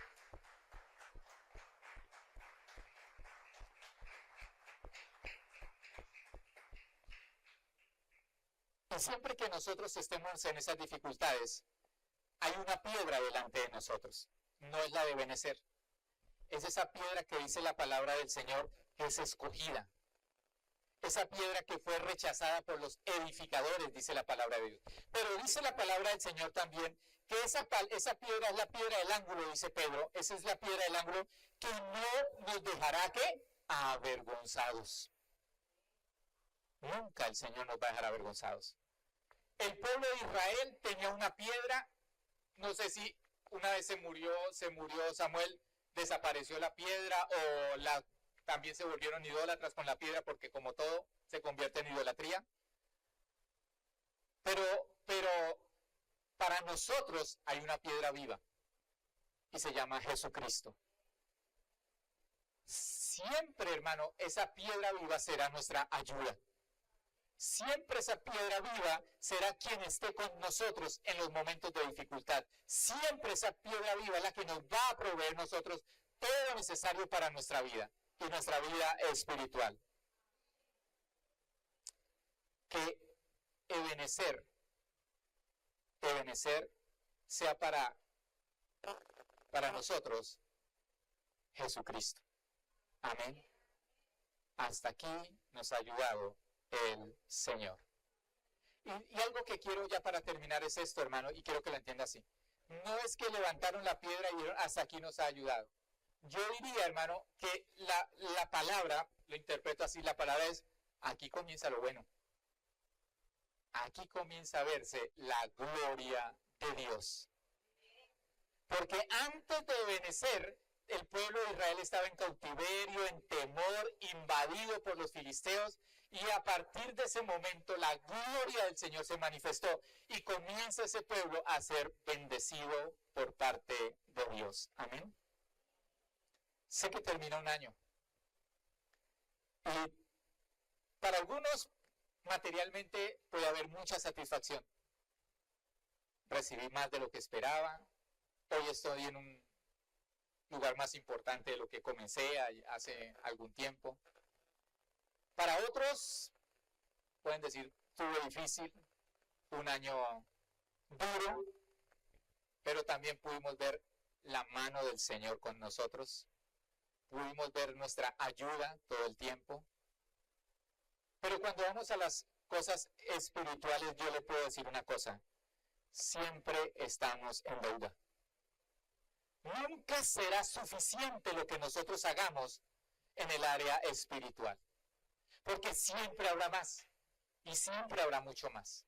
Y siempre que nosotros estemos en esas dificultades, hay una piedra delante de nosotros. No es la de Benecer. Es esa piedra que dice la palabra del Señor que es escogida. Esa piedra que fue rechazada por los edificadores, dice la palabra de Dios. Pero dice la palabra del Señor también que esa piedra es la piedra del ángulo, dice Pedro. Esa es la piedra del ángulo que no nos dejará, ¿qué? Avergonzados. Nunca el Señor nos va a dejar avergonzados. El pueblo de Israel tenía una piedra, no sé si una vez se murió Samuel, desapareció la piedra o también se volvieron idólatras con la piedra porque como todo se convierte en idolatría. Pero para nosotros hay una piedra viva y se llama Jesucristo. Siempre, hermano, esa piedra viva será nuestra ayuda. Siempre esa piedra viva será quien esté con nosotros en los momentos de dificultad. Siempre esa piedra viva es la que nos va a proveer nosotros todo lo necesario para nuestra vida y nuestra vida espiritual. Que Ebenecer sea para nosotros Jesucristo. Amén. Hasta aquí nos ha ayudado el Señor. Y algo que quiero ya para terminar es esto, hermano, y quiero que lo entienda así. No es que levantaron la piedra y dijeron, hasta aquí nos ha ayudado. Yo diría, hermano, que la palabra, lo interpreto así, la palabra es, aquí comienza lo bueno. Aquí comienza a verse la gloria de Dios. Porque antes de Ebenecer, el pueblo de Israel estaba en cautiverio, en temor, invadido por los filisteos, y a partir de ese momento la gloria del Señor se manifestó y comienza ese pueblo a ser bendecido por parte de Dios. Amén. Sé que termina un año. Y para algunos, materialmente, puede haber mucha satisfacción. Recibí más de lo que esperaba. Hoy estoy en un lugar más importante de lo que comencé hace algún tiempo. Para otros, pueden decir, tuve difícil, un año duro, pero también pudimos ver la mano del Señor con nosotros, pudimos ver nuestra ayuda todo el tiempo. Pero cuando vamos a las cosas espirituales, yo le puedo decir una cosa, siempre estamos en deuda. Nunca será suficiente lo que nosotros hagamos en el área espiritual. Porque siempre habrá más y siempre habrá mucho más.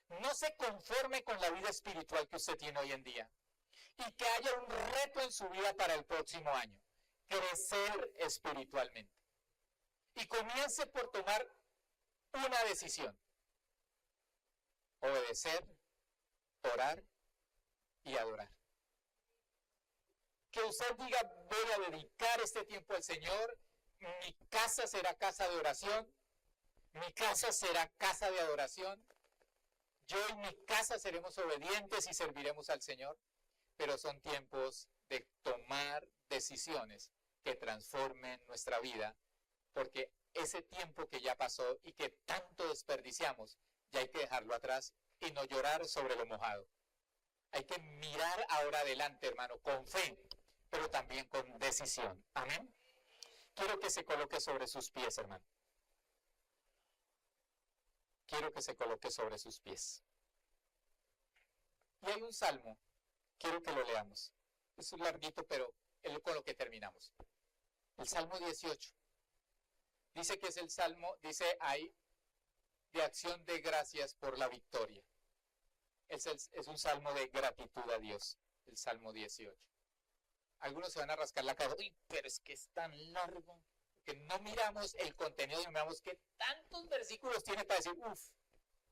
No se conforme con la vida espiritual que usted tiene hoy en día y que haya un reto en su vida para el próximo año, crecer espiritualmente. Y comience por tomar una decisión, obedecer, orar y adorar. Que usted diga, voy a dedicar este tiempo al Señor. Mi casa será casa de oración, mi casa será casa de adoración, yo y mi casa seremos obedientes y serviremos al Señor, pero son tiempos de tomar decisiones que transformen nuestra vida, porque ese tiempo que ya pasó y que tanto desperdiciamos, ya hay que dejarlo atrás y no llorar sobre lo mojado. Hay que mirar ahora adelante, hermano, con fe, pero también con decisión. Amén. Quiero que se coloque sobre sus pies, hermano. Quiero que se coloque sobre sus pies. Y hay un salmo, quiero que lo leamos. Es un larguito, pero es con lo que terminamos. El Salmo 18. Dice que es el salmo, dice ahí, de acción de gracias por la victoria. Es un salmo de gratitud a Dios, el Salmo 18. Algunos se van a rascar la cabeza, uy, pero es que es tan largo, que no miramos el contenido y no miramos qué tantos versículos tiene para decir,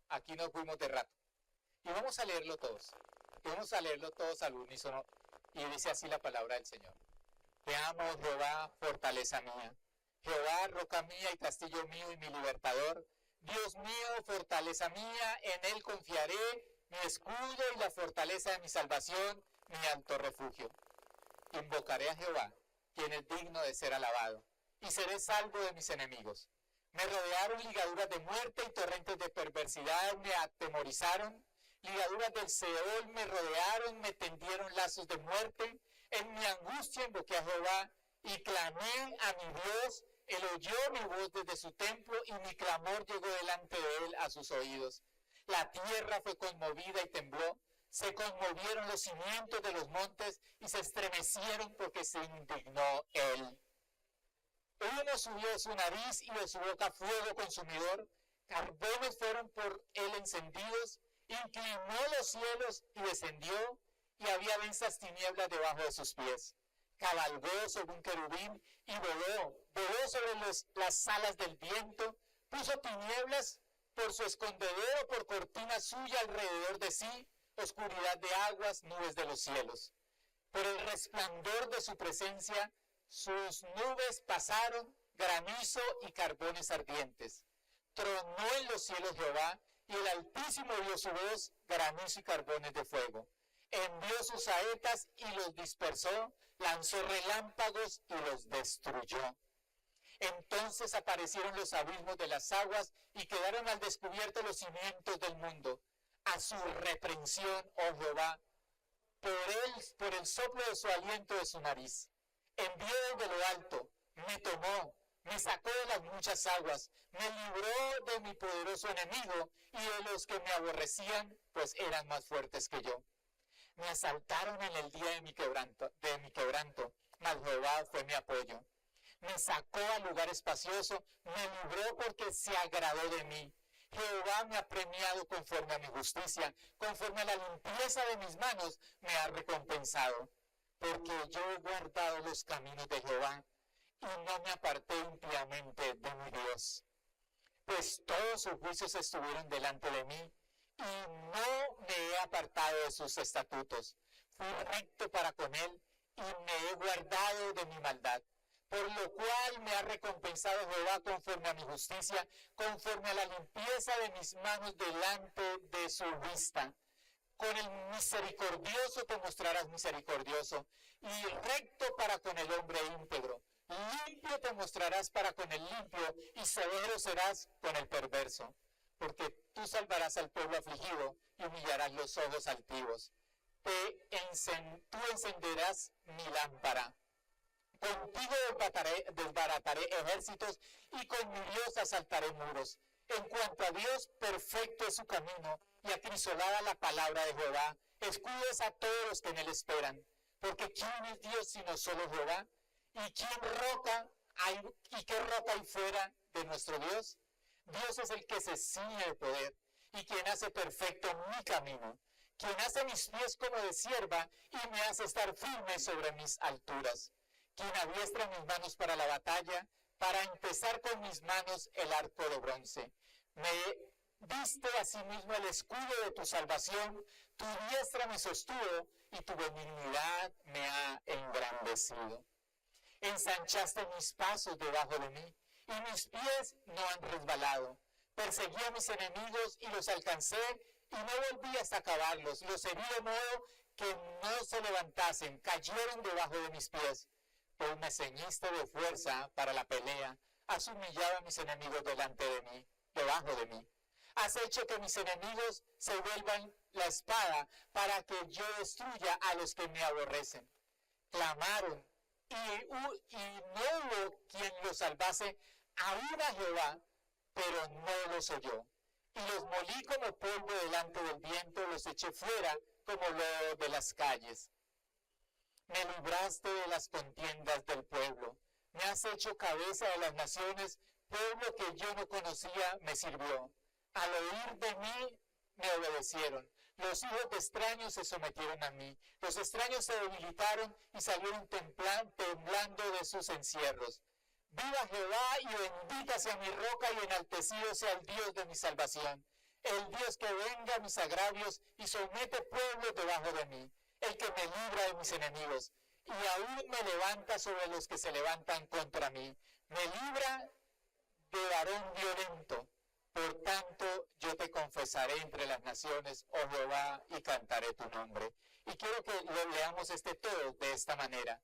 aquí nos fuimos de rato. Y vamos a leerlo todos. Y vamos a leerlo todos al unísono. Y dice así la palabra del Señor. Te amo, Jehová, fortaleza mía. Jehová, roca mía y castillo mío y mi libertador, Dios mío, fortaleza mía, en él confiaré, mi escudo y la fortaleza de mi salvación, mi alto refugio. Invocaré a Jehová, quien es digno de ser alabado, y seré salvo de mis enemigos. Me rodearon ligaduras de muerte y torrentes de perversidad me atemorizaron. Ligaduras del Seol me rodearon, me tendieron lazos de muerte. En mi angustia invoqué a Jehová y clamé a mi Dios. Él oyó mi voz desde su templo y mi clamor llegó delante de él a sus oídos. La tierra fue conmovida y tembló. Se conmovieron los cimientos de los montes y se estremecieron porque se indignó él. Uno subió de su nariz y de su boca fuego consumidor. Carbones fueron por él encendidos. Inclinó los cielos y descendió, y había densas tinieblas debajo de sus pies. Cabalgó sobre un querubín y voló sobre las alas del viento, puso tinieblas por su escondedero, por cortina suya alrededor de sí, oscuridad de aguas, nubes de los cielos. Por el resplandor de su presencia, sus nubes pasaron, granizo y carbones ardientes. Tronó en los cielos Jehová, y el Altísimo dio su voz, granizo y carbones de fuego. Envió sus saetas y los dispersó, lanzó relámpagos y los destruyó. Entonces aparecieron los abismos de las aguas y quedaron al descubierto los cimientos del mundo. A su reprensión, oh Jehová, por el soplo de su aliento de su nariz. Envió desde lo alto, me tomó, me sacó de las muchas aguas, me libró de mi poderoso enemigo y de los que me aborrecían, pues eran más fuertes que yo. Me asaltaron en el día de mi quebranto, mas Jehová fue mi apoyo. Me sacó al lugar espacioso, me libró porque se agradó de mí. Jehová me ha premiado conforme a mi justicia, conforme a la limpieza de mis manos me ha recompensado. Porque yo he guardado los caminos de Jehová y no me aparté impíamente de mi Dios. Pues todos sus juicios estuvieron delante de mí y no me he apartado de sus estatutos. Fui recto para con él y me he guardado de mi maldad. Por lo cual me ha recompensado Jehová conforme a mi justicia, conforme a la limpieza de mis manos delante de su vista. Con el misericordioso te mostrarás misericordioso, y recto para con el hombre íntegro. Limpio te mostrarás para con el limpio, y severo serás con el perverso. Porque tú salvarás al pueblo afligido, y humillarás los ojos altivos. Tú encenderás mi lámpara. Contigo desbarataré ejércitos, y con mi Dios asaltaré muros. En cuanto a Dios, perfecto es su camino, y acrisolada la palabra de Jehová. Escudos a todos los que en él esperan. Porque ¿quién es Dios sino solo Jehová? ¿Y qué roca hay fuera de nuestro Dios? Dios es el que se ciñe de poder, y quien hace perfecto mi camino. Quien hace mis pies como de sierva, y me hace estar firme sobre mis alturas. Quien adiestra mis manos para la batalla, para empezar con mis manos el arco de bronce. Me diste asimismo el escudo de tu salvación, tu diestra me sostuvo y tu benignidad me ha engrandecido. Ensanchaste mis pasos debajo de mí y mis pies no han resbalado. Perseguí a mis enemigos y los alcancé y no volví hasta acabarlos. Los herí de modo que no se levantasen, cayeron debajo de mis pies. Pues me ceñiste de fuerza para la pelea, has humillado a mis enemigos debajo de mí. Has hecho que mis enemigos se vuelvan la espada para que yo destruya a los que me aborrecen. Clamaron y no hubo quien los salvase, aún a Jehová, pero no los oyó. Y los molí como polvo delante del viento, los eché fuera como lodo de las calles. Me libraste de las contiendas del pueblo. Me has hecho cabeza de las naciones, pueblo que yo no conocía me sirvió. Al oír de mí me obedecieron. Los hijos de extraños se sometieron a mí. Los extraños se debilitaron y salieron temblando de sus encierros. Viva Jehová y bendita sea mi roca y enaltecido sea el Dios de mi salvación. El Dios que venga mis agravios y somete pueblos debajo de mí. El que me libra de mis enemigos, y aún me levanta sobre los que se levantan contra mí. Me libra de varón violento. Por tanto, yo te confesaré entre las naciones, oh Jehová, y cantaré tu nombre. Y quiero que lo leamos todo de esta manera.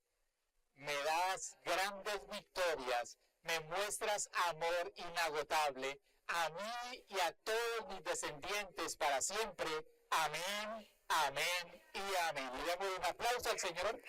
Me das grandes victorias, me muestras amor inagotable, a mí y a todos mis descendientes para siempre. Amén, amén y amén. Le damos un aplauso al Señor.